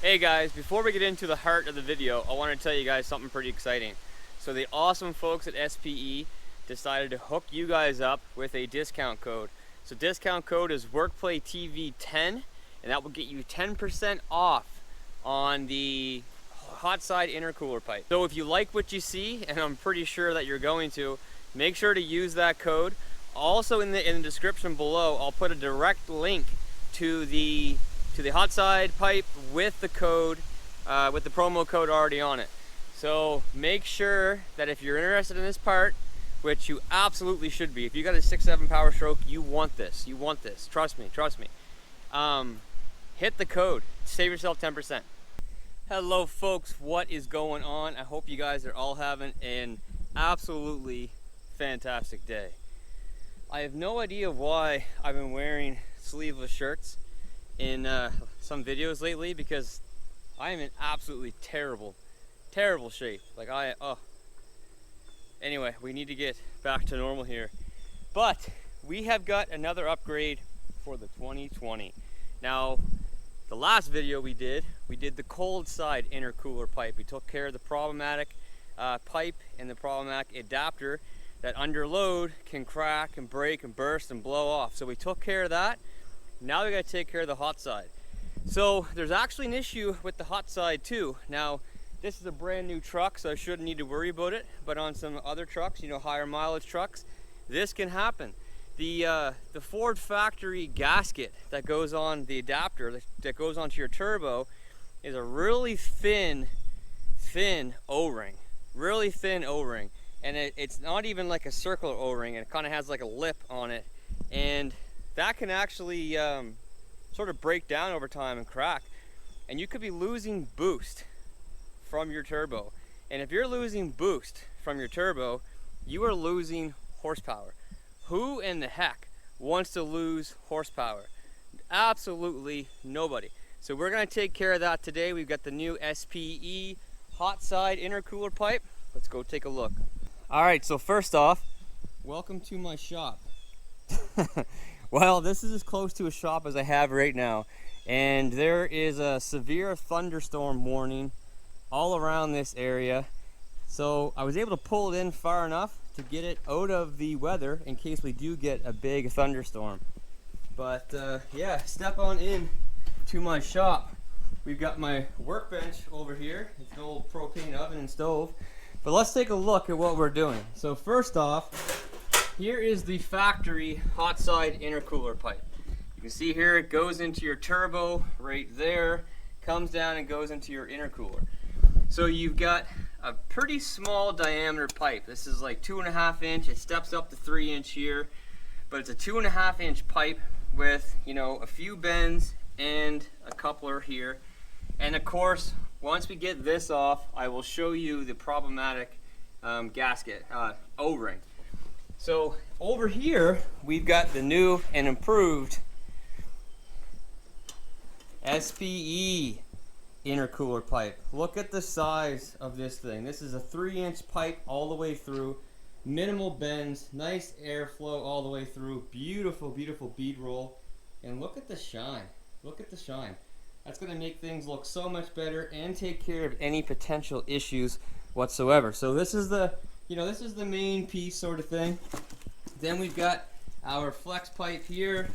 Hey guys, before we get into the heart of the video, I want to tell you guys something pretty exciting. So the awesome folks at SPE decided to hook you guys up with a discount code. So discount code is WorkPlayTV10, and that will get you 10% off on the hot side intercooler pipe. So if you like what you see, and I'm pretty sure that you're going to, make sure to use that code. Also in the description below, I'll put a direct link to the hot side pipe with the code, with the promo code already on it. So make sure that if you're interested in this part, which you absolutely should be, if you got a 6.7 Powerstroke, you want this. You want this. Trust me. Trust me. Hit the code. Save yourself 10%. Hello, folks. What is going on? I hope you guys are all having an absolutely fantastic day. I have no idea why I've been wearing sleeveless shirts in some videos lately, because I am in absolutely terrible shape. Like anyway, we need to get back to normal here. But we have got another upgrade for the 2020. Now, the last video we did the cold side intercooler pipe. We took care of the problematic pipe and the problematic adapter that under load can crack and break and burst and blow off. So we took care of that. Now we gotta take care of the hot side. So there's actually an issue with the hot side too. Now, this is a brand new truck, so I shouldn't need to worry about it. But on some other trucks, you know, higher mileage trucks, this can happen. The Ford factory gasket that goes on the adapter, that goes onto your turbo, is a really thin O-ring. Really thin O-ring. And it's not even like a circular O-ring, and it kind of has like a lip on it. And that can actually sort of break down over time and crack. And you could be losing boost from your turbo. And if you're losing boost from your turbo, you are losing horsepower. Who in the heck wants to lose horsepower? Absolutely nobody. So we're gonna take care of that today. We've got the new SPE hot side intercooler pipe. Let's go take a look. All right, so first off, welcome to my shop. Well, this is as close to a shop as I have right now, and there is a severe thunderstorm warning all around this area. So I was able to pull it in far enough to get it out of the weather in case we do get a big thunderstorm. But yeah, step on in to my shop. We've got my workbench over here. It's an old propane oven and stove. But let's take a look at what we're doing. So first off, here is the factory hot side intercooler pipe. You can see here it goes into your turbo right there, comes down and goes into your intercooler. So you've got a pretty small diameter pipe. This is like 2.5 inch. It steps up to 3 inch here, but it's a 2.5 inch pipe with, you know, a few bends and a coupler here. And of course, once we get this off, I will show you the problematic gasket, O-ring. So over here, we've got the new and improved SPE intercooler pipe. Look at the size of this thing. This is a 3-inch pipe all the way through, minimal bends, nice airflow all the way through, beautiful, beautiful bead roll, and look at the shine. Look at the shine. That's going to make things look so much better and take care of any potential issues whatsoever. So this is the, you know, this is the main piece sort of thing. Then we've got our flex pipe here.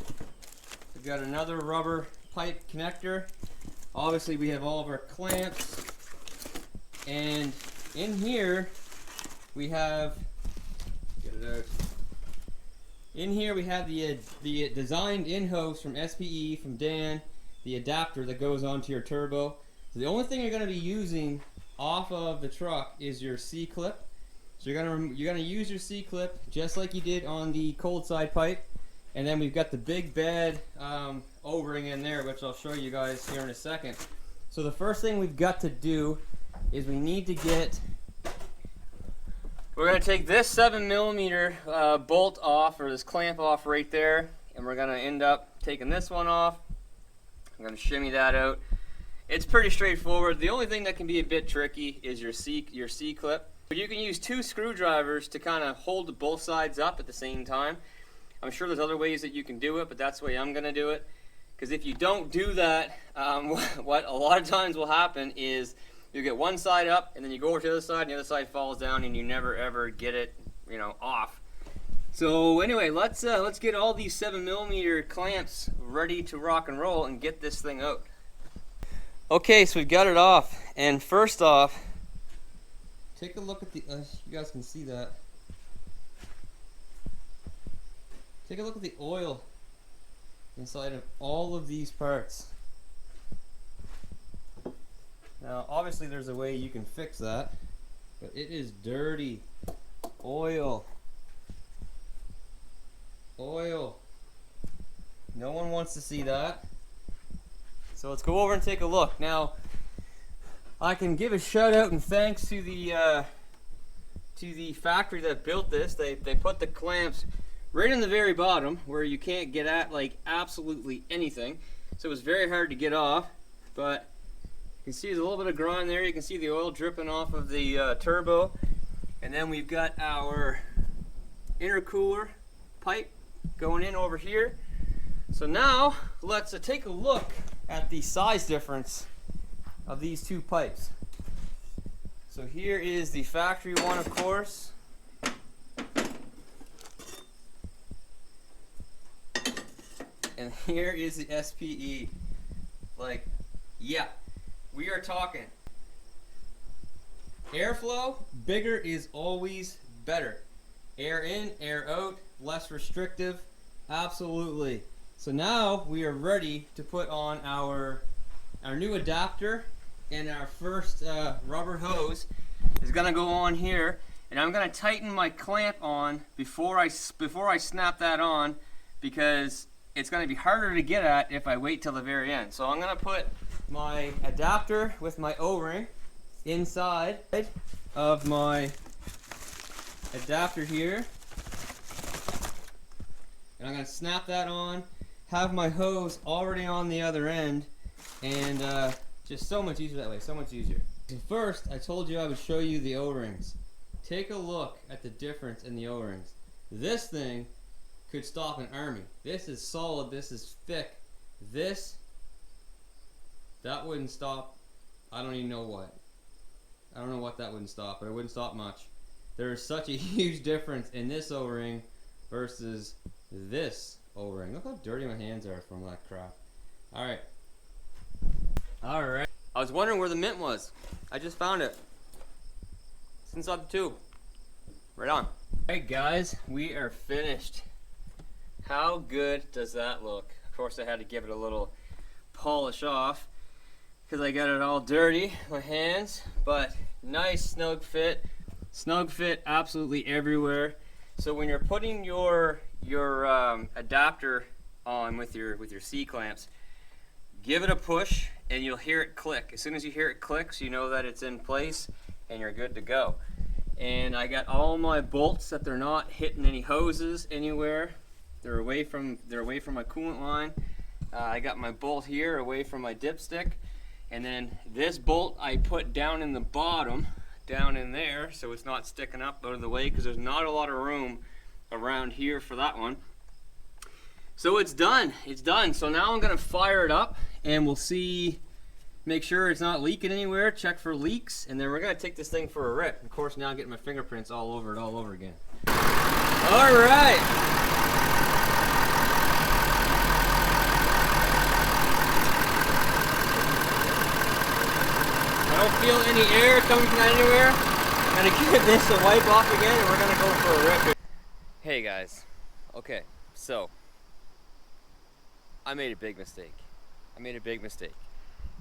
We've got another rubber pipe connector. Obviously we have all of our clamps. And in here we have, get it out. In here we have the designed in-hose from SPE, from Dan, the adapter that goes onto your turbo. So the only thing you're going to be using off of the truck is your C-clip. So you're gonna use your C-clip just like you did on the cold side pipe. And then we've got the big bed O-ring in there, which I'll show you guys here in a second. So the first thing we've got to do is we need to get, we're gonna take this 7mm bolt off, or this clamp off right there, and we're gonna end up taking this one off. I'm gonna shimmy that out. It's pretty straightforward. The only thing that can be a bit tricky is your C-clip. You can use 2 screwdrivers to kind of hold both sides up at the same time. I'm sure there's other ways that you can do it, but that's the way I'm going to do it. Because if you don't do that, what a lot of times will happen is you get one side up and then you go over to the other side and the other side falls down and you never ever get it, you know, off. So anyway, let's get all these 7mm clamps ready to rock and roll and get this thing out. Okay, so we've got it off, and first off, take a look at the, you guys can see that. Take a look at the oil inside of all of these parts. Now, obviously there's a way you can fix that, but it is dirty. Oil. Oil. No one wants to see that. So let's go over and take a look. Now, I can give a shout out and thanks to the factory that built this. They put the clamps right in the very bottom where you can't get at like absolutely anything. So it was very hard to get off, but you can see there's a little bit of grind there. You can see the oil dripping off of the turbo. And then we've got our intercooler pipe going in over here. So now let's take a look at the size difference of these two pipes. So here is the factory one, of course. And here is the SPE. Like, yeah, we are talking airflow. Bigger is always better. Air in, air out, less restrictive. Absolutely. So now we are ready to put on our new adapter, and our first rubber hose is gonna go on here, and I'm gonna tighten my clamp on before I snap that on, because it's gonna be harder to get at if I wait till the very end. So I'm gonna put my adapter with my O-ring inside of my adapter here, and I'm gonna snap that on, have my hose already on the other end, and just so much easier that way, so much easier. So first, I told you I would show you the O-rings. Take a look at the difference in the O-rings. This thing could stop an army. This is solid, this is thick. That wouldn't stop, I don't even know what. I don't know what that wouldn't stop, but it wouldn't stop much. There is such a huge difference in this O-ring versus this O-ring. Look how dirty my hands are from that crap. Alright. Alright. I was wondering where the mint was. I just found it. It's inside the tube. Right on. Alright guys, we are finished. How good does that look? Of course I had to give it a little polish off because I got it all dirty, my hands, but nice snug fit. Snug fit absolutely everywhere. So when you're putting your adapter on with your C-clamps, give it a push and you'll hear it click. As soon as you hear it clicks, you know that it's in place and you're good to go. And I got all my bolts that they're not hitting any hoses anywhere. They're away from my coolant line. I got my bolt here away from my dipstick, and then this bolt I put down in the bottom, down in there, so it's not sticking up out of the way because there's not a lot of room around here for that one. So it's done. It's done. So now I'm gonna fire it up, and we'll see. Make sure it's not leaking anywhere. Check for leaks, and then we're gonna take this thing for a rip. Of course, now getting my fingerprints all over it all over again. All right. I don't feel any air coming from anywhere. I'm gonna give this a wipe off again, and we're gonna go for a rip. Hey guys, okay, so I made a big mistake.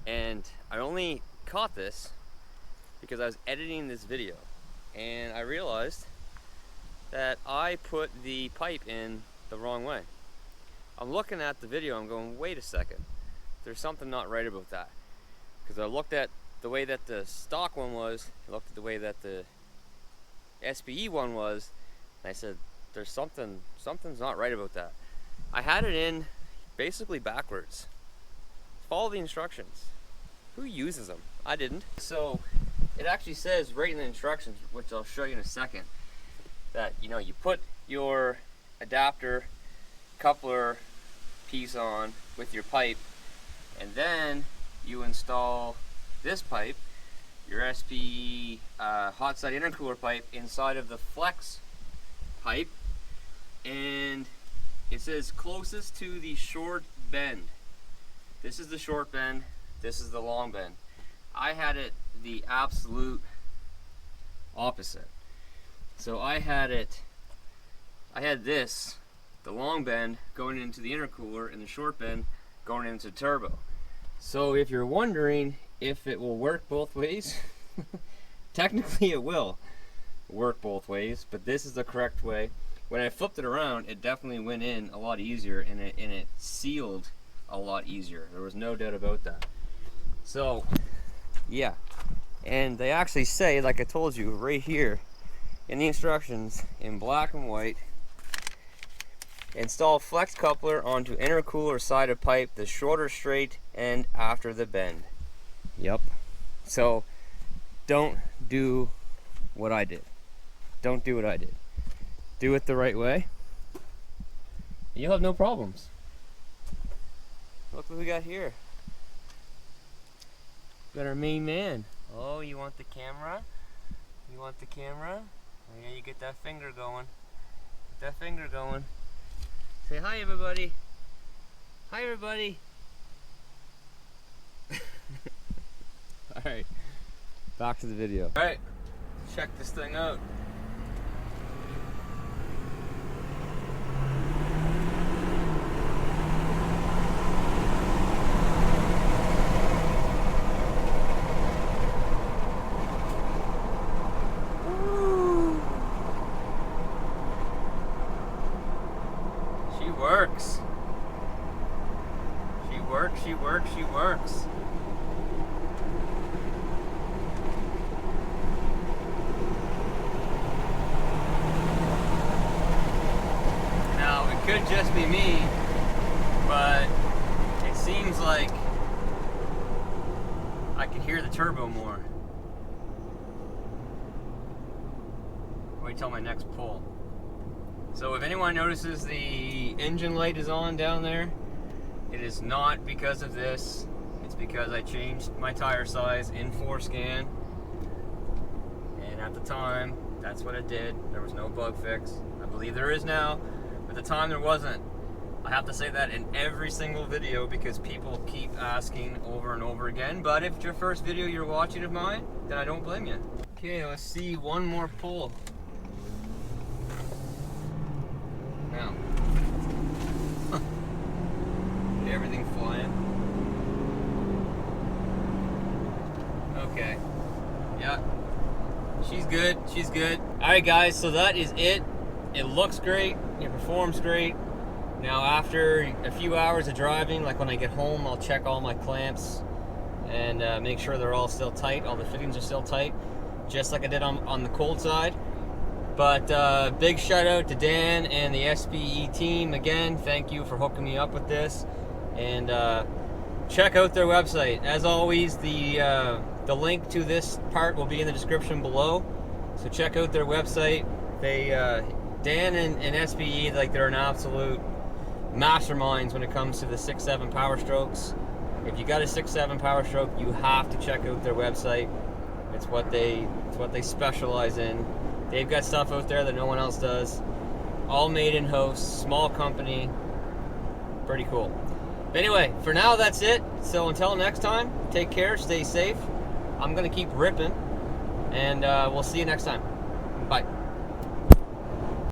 And I only caught this because I was editing this video, and I realized that I put the pipe in the wrong way. I'm looking at the video, I'm going, wait a second, there's something not right about that. Because I looked at the way that the stock one was, I looked at the way that the SPE one was, and I said, there's something's not right about that. I had it in basically backwards. Follow the instructions. Who uses them? I didn't. So it actually says right in the instructions, which I'll show you in a second, that you put your adapter, coupler, piece on with your pipe, and then you install this pipe, your SPE hot side intercooler pipe, inside of the flex pipe, and it says closest to the short bend. This is the short bend, this is the long bend. I had it the absolute opposite. So I had this, the long bend, going into the intercooler, and the short bend going into turbo. So if you're wondering if it will work both ways, technically it will work both ways, but this is the correct way. When I flipped it around, it definitely went in a lot easier, and it sealed a lot easier. There was no doubt about that. So yeah, and they actually say, like I told you right here in the instructions in black and white, install flex coupler onto intercooler side of pipe, the shorter straight end after the bend. Yep. So don't do what I did. Don't do what I did. Do it the right way. You'll have no problems. Look what we got here. We got our main man. Oh, you want the camera? You want the camera? Oh, yeah, you get that finger going. Get that finger going. Say hi, everybody. Hi, everybody. Alright, back to the video. Alright, check this thing out. She works. She works, she works, she works. Now, it could just be me, but it seems like I can hear the turbo more. Wait till my next pull. So if anyone notices the engine light is on down there, it is not because of this. It's because I changed my tire size in Forescan, and at the time, that's what it did. There was no bug fix. I believe there is now, but at the time there wasn't. I have to say that in every single video because people keep asking over and over again, but if it's your first video you're watching of mine, then I don't blame you. Okay, let's see one more pull. Now, get everything flying. Okay. Yeah. She's good. She's good. Alright guys, so that is it. It looks great. It performs great. Now after a few hours of driving, like when I get home, I'll check all my clamps and make sure they're all still tight. All the fittings are still tight. Just like I did on the cold side. But big shout out to Dan and the SPE team again. Thank you for hooking me up with this, and check out their website. As always, the link to this part will be in the description below. So check out their website. They Dan and SPE, like, they're an absolute masterminds when it comes to the 6.7 Powerstrokes. If you got a 6.7 Powerstroke, you have to check out their website. It's what they specialize in. They've got stuff out there that no one else does. All made in-house, small company. Pretty cool. But anyway, for now that's it. So until next time, take care, stay safe. I'm gonna keep ripping, and we'll see you next time. Bye.